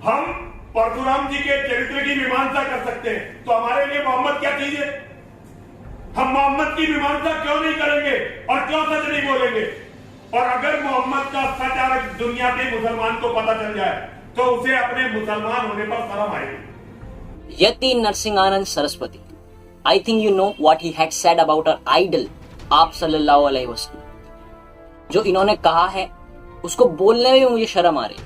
हम परशुराम जी के चरित्र की मीमांसा कर सकते हैं, तो हमारे लिए मोहम्मद क्या चीज है? हम मोहम्मद की मीमांसा क्यों नहीं करेंगे और क्यों सच नहीं बोलेंगे? और अगर मोहम्मद का सच आज दुनिया के मुसलमान को पता चल जाए तो उसे अपने मुसलमान होने पर शर्म आएगी। यति Narsinghanand Saraswati, I think you know what he had said about our idol, आप सल्लल्लाहु अलैहि वसल्लम। जो इन्होंने कहा है उसको बोलने में भी मुझे शर्म आ रही।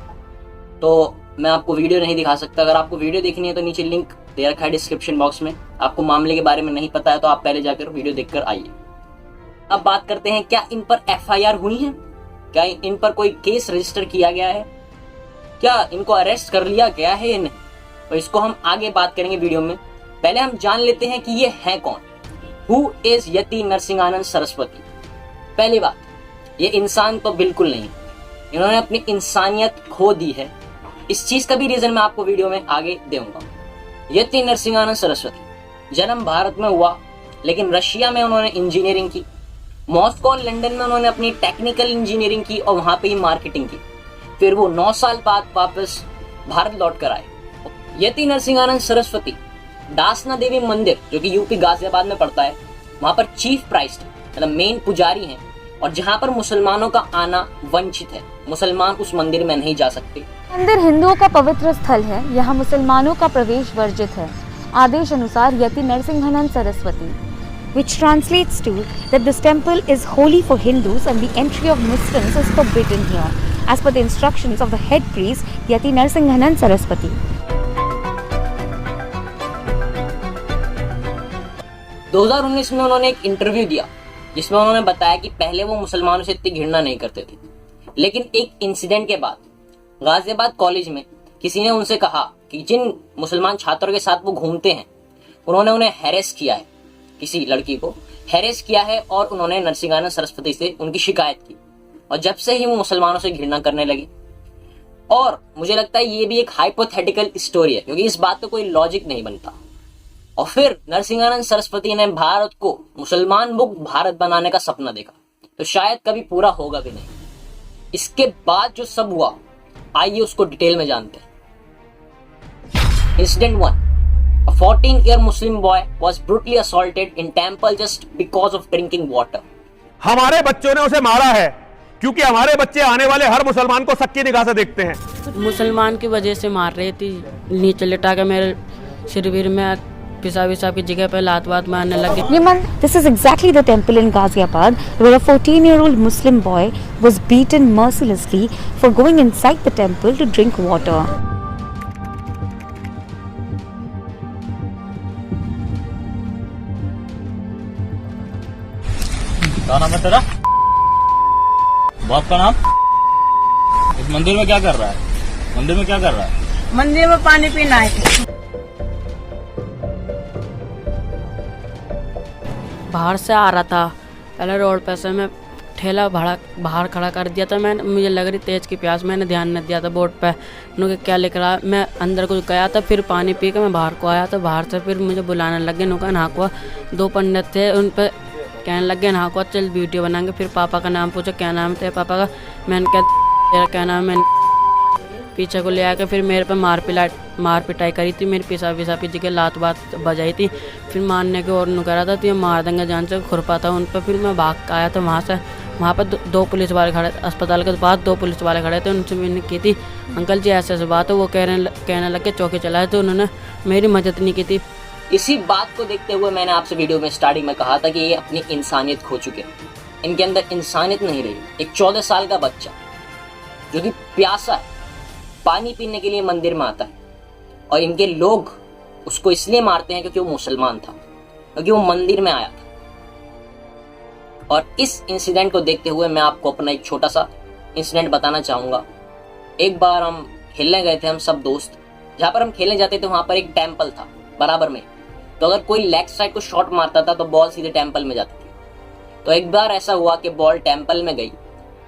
तो मैं आपको वीडियो नहीं दिखा सकता। अगर आपको वीडियो देखनी है तो नीचे लिंक दे रखा है डिस्क्रिप्शन बॉक्स में। आपको मामले के बारे में नहीं पता है तो आप पहले जाकर वीडियो देखकर आइए। अब बात करते हैं, क्या इन पर FIR हुई है? क्या इन पर कोई केस रजिस्टर किया गया है? क्या इनको अरेस्ट कर लिया गया है या नहीं? तो इसको हम आगे बात करेंगे वीडियो में। पहले हम जान लेते हैं कि ये है कौन। हु इज यति नरसिंहानंद सरस्वती? पहली बात, ये इंसान तो बिल्कुल नहीं, इन्होंने अपनी इंसानियत खो दी है। इस चीज का भी रीजन मैं आपको वीडियो में आगे दूंगा। यति नरसिंहानंद सरस्वती जन्म भारत में हुआ, लेकिन रशिया में उन्होंने इंजीनियरिंग की। मॉस्को और लंदन में उन्होंने अपनी टेक्निकल इंजीनियरिंग की और वहां पे ही मार्केटिंग की। फिर वो 9 साल बाद वापस भारत लौट कर आए। यति नरसिंहानंद सरस्वती दासना देवी मंदिर, जो कि यूपी गाजियाबाद में पड़ता है, वहां पर चीफ प्राइस्ट मतलब मेन पुजारी हैं, और जहां पर मुसलमानों का आना वंचित है। मुसलमान उस मंदिर में नहीं जा सकते। मंदिर हिंदुओं का पवित्र स्थल है, यहाँ मुसलमानों का प्रवेश वर्जित है। आदेश अनुसार यति Narsinghanand Saraswati, which translates to that this temple is holy for Hindus and the entry of Muslims is forbidden here, as per the instructions of the head priest Yati Narasimhanand Saraswati. 2019 में उन्होंने एक इंटरव्यू दिया जिसमें उन्होंने बताया कि पहले वो मुसलमानों से इतनी घृणा नहीं करते थे, लेकिन एक इंसिडेंट के बाद गाजियाबाद कॉलेज में किसी ने उनसे कहा कि जिन मुसलमान छात्रों के साथ वो घूमते हैं उन्होंने उन्हें हैरेस किया है, किसी लड़की को हैरेस किया है, और उन्होंने नरसिंहानंद सरस्वती से उनकी शिकायत की, और जब से ही वो मुसलमानों से घृणा करने लगे। और मुझे लगता है ये भी एक हाइपोथेटिकल स्टोरी है, क्योंकि इस बात का कोई लॉजिक नहीं बनता। और फिर नरसिंहानंद सरस्वती ने भारत को मुसलमान मुक्त भारत बनाने का सपना देखा, तो शायद कभी पूरा होगा भी नहीं। इसके बाद जो सब हुआ, आइए उसको डिटेल में जानते हैं। Incident 1, A 14-year Muslim boy was brutally assaulted in temple just because of drinking water. हमारे बच्चों ने उसे मारा है क्योंकि हमारे बच्चे आने वाले हर मुसलमान को सक्की निगाह से देखते हैं। मुसलमान की वजह से मार रही थी, नीचे लिटा के मेरे शरीर में पिसाब की जगह पे लात मारने लगे। This is exactly the temple in Ghaziabad where a 14-year-old Muslim boy was beaten mercilessly for going inside the temple to drink water. क्या नाम है तेरा? बाप का नाम? इस मंदिर में क्या कर रहा है? मंदिर में क्या कर रहा है? मंदिर में पानी पीना है। बाहर से आ रहा था, पहले रोड पे से मैं ठेला बाहर खड़ा कर दिया था। मैंने, मुझे लग रही तेज की प्यास, मैंने ध्यान नहीं दिया था बोर्ड पे उन्होंने क्या लिख रहा। मैं अंदर कुछ गया था, फिर पानी पी के मैं बाहर को आया, तो बाहर से फिर मुझे बुलाने लगे। उनका नहाकुआ 2 पंडित थे, उन पर कहने लगे नहाकुआ चल वीडियो बनाएंगे। फिर पापा का नाम पूछा, क्या नाम थे पापा का? मैंने कहा तेरा क्या नाम है? पीछे को ले आके फिर मेरे पे मार पिटाई करी थी, मेरी पिसाब की जगह लात बजाई थी। फिर मारने के और करा था, तो ये मार देंगे जान से खुरपा था उन पर। फिर मैं भाग के आया था वहाँ से। वहाँ पर 2 पुलिस वाले खड़े, अस्पताल के पास 2 पुलिस वाले खड़े थे। उनसे मैंने की थी, अंकल जी ऐसे ऐसे बात है। वो कहने लगे चौकी चलाए, तो उन्होंने मेरी मदद नहीं की थी। इसी बात को देखते हुए मैंने आपसे वीडियो में स्टार्टिंग में कहा था कि ये अपनी इंसानियत खो चुके हैं, इनके अंदर इंसानियत नहीं रही। एक 14 साल का बच्चा जो कि प्यासा है, पानी पीने के लिए मंदिर में आता है, और इनके लोग उसको इसलिए मारते हैं क्योंकि वो मुसलमान था, क्योंकि वो मंदिर में आया था। और इस इंसिडेंट को देखते हुए मैं आपको अपना एक छोटा सा इंसिडेंट बताना चाहूँगा। एक बार हम खेलने गए थे, हम सब दोस्त। जहाँ पर हम खेलने जाते थे वहाँ पर एक टेम्पल था बराबर में, तो अगर कोई लेग साइड को शॉट मारता था तो बॉल सीधे टेम्पल में जाती थी। तो एक बार ऐसा हुआ कि बॉल टेम्पल में गई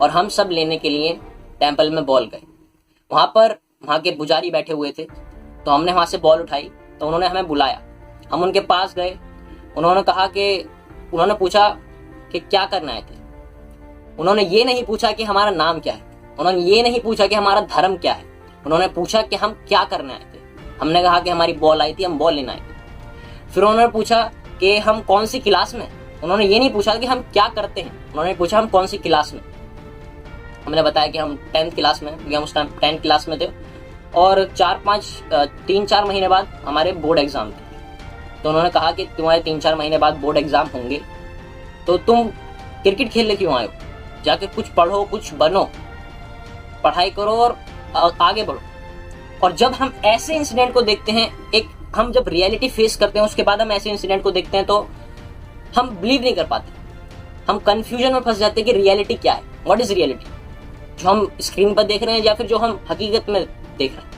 और हम सब लेने के लिए टेम्पल में बॉल गए। वहाँ के पुजारी बैठे हुए थे, तो हमने वहाँ से बॉल उठाई, तो उन्होंने हमें बुलाया। हम उनके पास गए, उन्होंने पूछा कि क्या करना है थे। उन्होंने ये नहीं पूछा कि हमारा नाम क्या है, उन्होंने ये नहीं पूछा कि हमारा धर्म क्या है, उन्होंने पूछा कि हम क्या करने आए थे। हमने कहा कि हमारी बॉल आई थी, हम बॉल लेने आए थे। फिर उन्होंने पूछा कि हम कौन सी क्लास में। उन्होंने ये नहीं पूछा कि हम क्या करते हैं, उन्होंने पूछा हम कौन सी क्लास में। हमने बताया कि हम 10th क्लास में, क्योंकि हम उस टाइम 10th क्लास में थे और 3-4 महीने बाद हमारे बोर्ड एग्जाम थे। तो उन्होंने कहा कि तुम्हारे 3-4 महीने बाद बोर्ड एग्जाम होंगे, तो तुम क्रिकेट खेलने क्यों आए हो? जाके कुछ पढ़ो, कुछ बनो, पढ़ाई करो और आगे बढ़ो। और जब हम ऐसे इंसिडेंट को देखते हैं, हम जब रियलिटी फेस करते हैं उसके बाद हम ऐसे इंसिडेंट को देखते हैं, तो हम बिलीव नहीं कर पाते। हम कंफ्यूजन में फंस जाते हैं कि रियलिटी क्या है, व्हाट इज रियलिटी, जो हम स्क्रीन पर देख रहे हैं या फिर जो हम हकीकत में देख रहे हैं।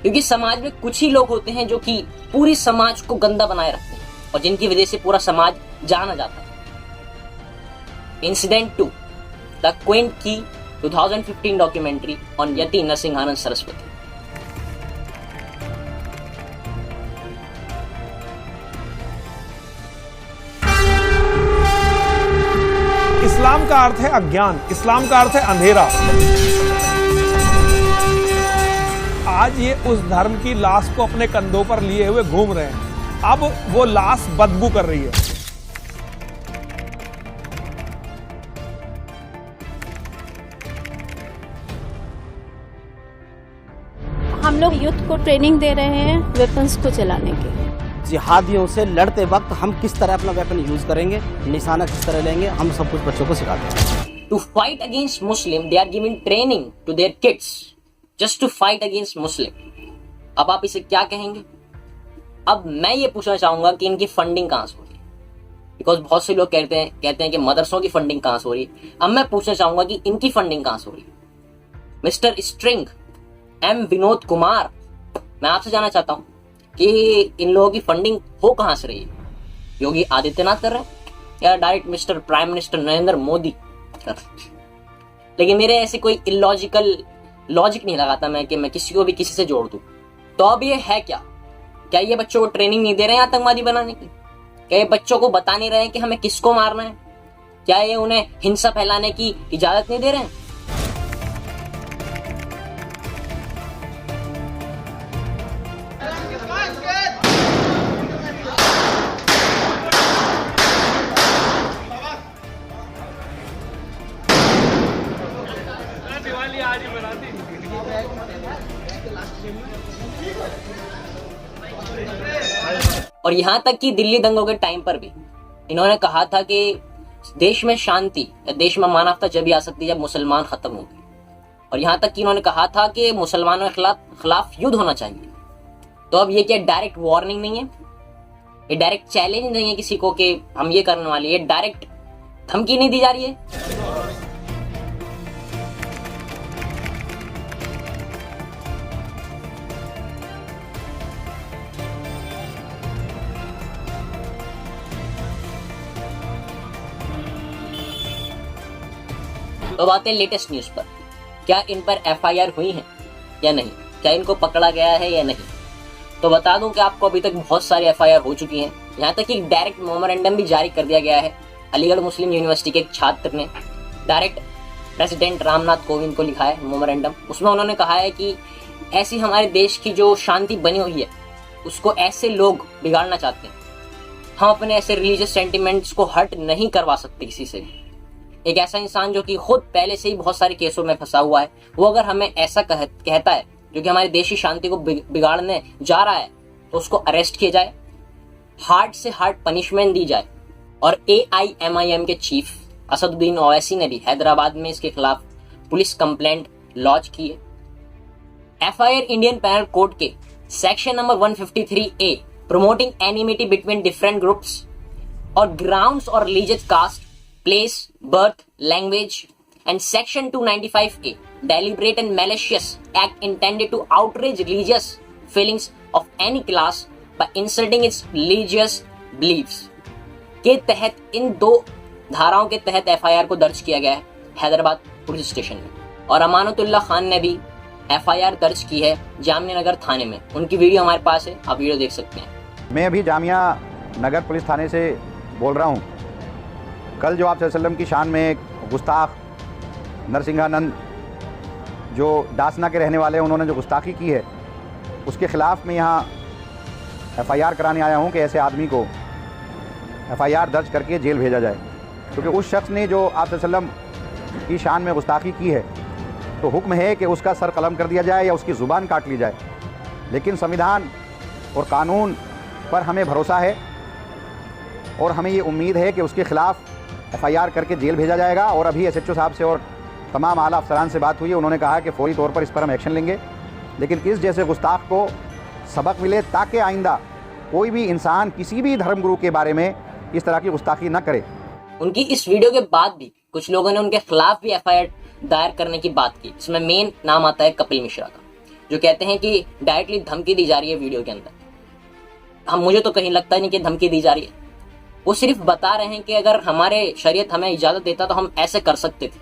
क्योंकि समाज में कुछ ही लोग होते हैं जो कि पूरी समाज को गंदा बनाए रखते हैं और जिनकी वजह से पूरा समाज जाना जाता है। इंसिडेंट 2, द क्वीन की 2015 डॉक्यूमेंट्री ऑन यति नरसिंहानंद सरस्वती। इस्लाम का अर्थ है अज्ञान, इस्लाम का अर्थ है अंधेरा। आज ये उस धर्म की लाश को अपने कंधों पर लिए हुए घूम रहे हैं। अब वो लाश बदबू कर रही है। हम लोग यूथ को ट्रेनिंग दे रहे हैं वेपन्स को चलाने की। जिहादियों से लड़ते वक्त हम किस तरह अपना वेपन यूज करेंगे, निशाना किस तरह लेंगे, हम सब कुछ बच्चों को सिखाते हैं। To fight against Muslim they are giving training to their kids just to fight against Muslim. अब आप इसे क्या कहेंगे? अब मैं ये पूछना चाहूंगा कि इनकी फंडिंग कहां से हो रही है, बिकॉज बहुत से लोग कहते हैं कि मदरसों की फंडिंग कहां से हो रही है। अब मैं पूछना चाहूंगा कि इनकी फंडिंग कहां से हो रही है। Mister string, M Vinod Kumar, मैं आपसे जानना चाहता हूं कि इन लोगों की फंडिंग हो कहां से रही है? योगी आदित्यनाथ कर रहे हैं या direct mister prime minister Narendra Modi कर रहे हैं? लेकिन मेरे ऐसे कोई इलॉजिकल लॉजिक नहीं लगाता मैं कि मैं किसी को भी किसी से जोड़ दूं। तो अब ये है क्या ये बच्चों को ट्रेनिंग नहीं दे रहे हैं आतंकवादी बनाने की? क्या ये बच्चों को बता नहीं रहे हैं कि हमें किसको मारना है? क्या ये उन्हें हिंसा फैलाने की इजाजत नहीं दे रहे हैं? और यहां तक कि दिल्ली दंगों के टाइम पर भी इन्होंने कहा था कि देश में शांति या देश में मानवता जब भी आ सकती है जब मुसलमान खत्म होंगे। और यहां तक कि इन्होंने कहा था कि मुसलमानों के खिलाफ युद्ध होना चाहिए। तो अब ये क्या डायरेक्ट वार्निंग नहीं है, ये डायरेक्ट चैलेंज नहीं है किसी को कि हम ये करने वाले, ये डायरेक्ट धमकी नहीं दी जा रही है? तो बात है लेटेस्ट न्यूज पर। क्या इन पर एफआईआर हुई है या नहीं, क्या इनको पकड़ा गया है या नहीं? तो बता दूं कि आपको अभी तक बहुत सारी एफआईआर हो चुकी हैं। यहाँ तक कि डायरेक्ट मेमोरेंडम भी जारी कर दिया गया है। अलीगढ़ मुस्लिम यूनिवर्सिटी के एक छात्र ने डायरेक्ट प्रेसिडेंट रामनाथ कोविंद को लिखा है मेमोरेंडम। उसमें उन्होंने कहा है कि ऐसी हमारे देश की जो शांति बनी हुई है उसको ऐसे लोग बिगाड़ना चाहते हैं। हम अपने ऐसे रिलीजियस सेंटिमेंट्स को हर्ट नहीं करवा सकते किसी से। एक ऐसा इंसान जो कि खुद पहले से ही बहुत सारे केसों में फंसा हुआ है, वो अगर हमें ऐसा कहता है जो कि हमारे देश की शांति को बिगाड़ने जा रहा है, तो उसको अरेस्ट किया जाए, हार्ड से हार्ड पनिशमेंट दी जाए। और AIMIM के चीफ असदुद्दीन ओवैसी ने भी हैदराबाद में इसके खिलाफ पुलिस कंप्लेंट लॉन्च की है। FIR इंडियन पैनल कोड के section number 153A promoting enmity between different groups और ग्राउंड्स और religious caste, place, birth, language, and section 295A, deliberate and malicious act intended to outrage religious feelings of any class by insulting its religious beliefs के तहत इन दो धाराओं के तहत FIR को दर्ज किया गया है हैदराबाद पुलिस स्टेशन में। और अमानतुल्लाह खान ने भी FIR दर्ज की है जामिया नगर थाने में। उनकी वीडियो हमारे पास है, आप वीडियो देख सकते हैं। मैं अभी जामिया नगर पुलिस थाने से बोल रहा हूँ। कल जो आप सल्लल्लाहु अलैहि वसल्लम की शान में गुस्ताख नरसिंहानंद जो डासना के रहने वाले हैं, उन्होंने जो गुस्ताखी की है, उसके ख़िलाफ़ मैं यहाँ FIR कराने आया हूँ कि ऐसे आदमी को FIR दर्ज करके जेल भेजा जाए, क्योंकि उस शख्स ने जो आप सल्लम की शान में गुस्ताखी की है, तो हुक्म है कि उसका सर कलम कर दिया जाए या उसकी ज़ुबान काट ली जाए। लेकिन संविधान और कानून पर हमें भरोसा है और हमें ये उम्मीद है कि उसके ख़िलाफ़ FIR करके जेल भेजा जाएगा। और अभी SHO साहब से और तमाम आला अफसरान से बात हुई है, उन्होंने कहा कि फ़ौरी तौर पर इस पर हम एक्शन लेंगे, लेकिन इस जैसे गुस्ताख को सबक मिले ताकि आइंदा कोई भी इंसान किसी भी धर्मगुरु के बारे में इस तरह की गुस्ताखी न करे। उनकी इस वीडियो के बाद भी कुछ लोगों ने उनके खिलाफ भी FIR दायर करने की बात की। इसमें मेन नाम आता है कपिल मिश्रा का, जो कहते हैं कि डायरेक्टली धमकी दी जा रही है वीडियो के अंदर। मुझे तो कहीं लगता नहीं कि धमकी दी जा रही है, वो सिर्फ बता रहे हैं कि अगर हमारे शरीयत हमें इजाजत देता तो हम ऐसे कर सकते थे,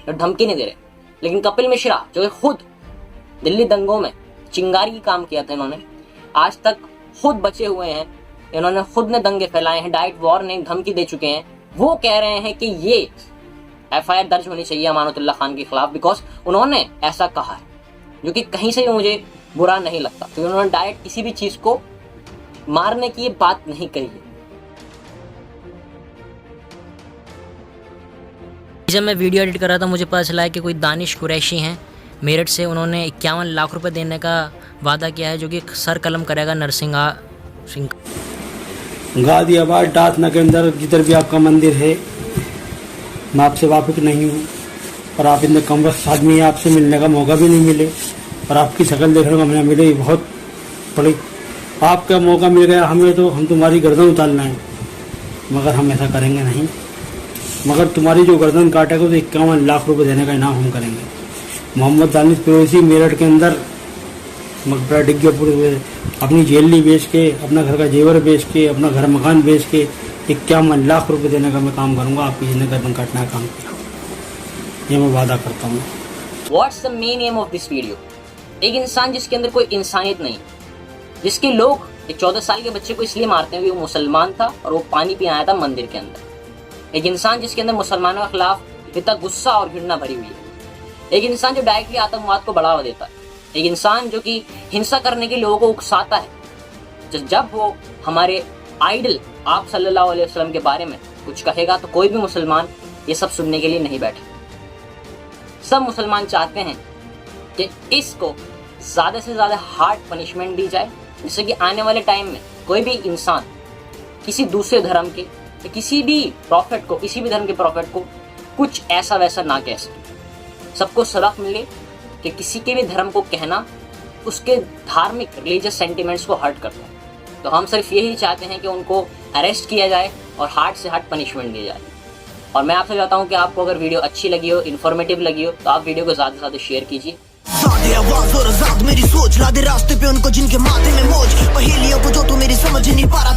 तो धमकी नहीं दे रहे। लेकिन कपिल मिश्रा जो खुद दिल्ली दंगों में चिंगारी की काम किया था, इन्होंने आज तक खुद बचे हुए हैं, इन्होंने खुद ने दंगे फैलाए हैं, डायरेक्ट वार्निंग धमकी दे चुके हैं। वो कह रहे हैं कि ये FIR दर्ज होनी चाहिए अमानतुल्लाह खान के खिलाफ, बिकॉज उन्होंने ऐसा कहा है, जो कि कहीं से भी मुझे बुरा नहीं लगता, क्योंकि उन्होंने डायरेक्ट किसी भी चीज को मारने की ये बात नहीं कही है। जब मैं वीडियो एडिट कर रहा था, मुझे पता चला है कि कोई दानिश कुरैशी हैं मेरठ से, उन्होंने 51 लाख रुपए देने का वादा किया है, जो कि सर कलम करेगा नरसिंहा सिंह। गाजियाबाद डासना के अंदर जिधर भी आपका मंदिर है, मैं आपसे वाकिफ नहीं हूँ और आप इतने कम वक्त आदमी, आपसे मिलने का मौका भी नहीं मिले और आपकी शक्ल देखने को हमें मिले, बहुत बड़ी आपका मौका मिल गया हमें, तो हम तुम्हारी गर्दन उतारना है, मगर हम ऐसा करेंगे नहीं। मगर तुम्हारी जो गर्दन काटेगा तो 51 लाख रुपए देने का इनाम हम करेंगे। मोहम्मद दानिश कुरैशी मेरठ के अंदर मकबरा डिग गया पूरे हुए, अपनी जेली बेच के, अपना घर का जेवर बेच के, अपना घर मकान बेच के 51 लाख रुपए देने का मैं काम करूंगा। आपकी जिन्हें गर्दन काटना का काम किया, ये मैं वादा करता हूँ। What's the main M of this video? एक इंसान जिसके अंदर कोई इंसानियत नहीं, जिसके लोग एक 14 साल के बच्चे को इसलिए मारते हैं, वो मुसलमान था और वो पानी पी आया था मंदिर के अंदर। एक इंसान जिसके अंदर मुसलमानों के खिलाफ इतना गुस्सा और घृणा भरी हुई है। एक इंसान जो डायरेक्टली आतंकवाद को बढ़ावा देता है। एक इंसान जो कि हिंसा करने के लोगों को उकसाता है। जब वो हमारे आइडल आप सल्लल्लाहु अलैहि वसल्लम के बारे में कुछ कहेगा तो कोई भी मुसलमान ये सब सुनने के लिए नहीं बैठे। सब मुसलमान चाहते हैं कि इसको ज़्यादा से ज़्यादा हार्ड पनिशमेंट दी जाए, जिससे कि आने वाले टाइम में कोई भी इंसान किसी दूसरे धर्म के, किसी भी प्रॉफिट को, किसी भी धर्म के प्रॉफिट को कुछ ऐसा वैसा ना कह सके। सबको सबक मिले कि किसी के भी धर्म को कहना उसके धार्मिक रिलीजियस सेंटिमेंट्स को हर्ट करता है। तो हम सिर्फ यही चाहते हैं कि उनको अरेस्ट किया जाए और हार्ड से हार्ड पनिशमेंट दी जाए। और मैं आपसे चाहता हूँ कि आपको अगर वीडियो अच्छी लगी हो, इन्फॉर्मेटिव लगी हो, तो आप वीडियो को ज़्यादा से ज़्यादा शेयर कीजिए। आवाज़ और आज़ाद मेरी सोच ला दे रास्ते पे उनको जिनके माथे में मौज, पहेलियों को जो तू मेरी समझ नहीं पा रहा।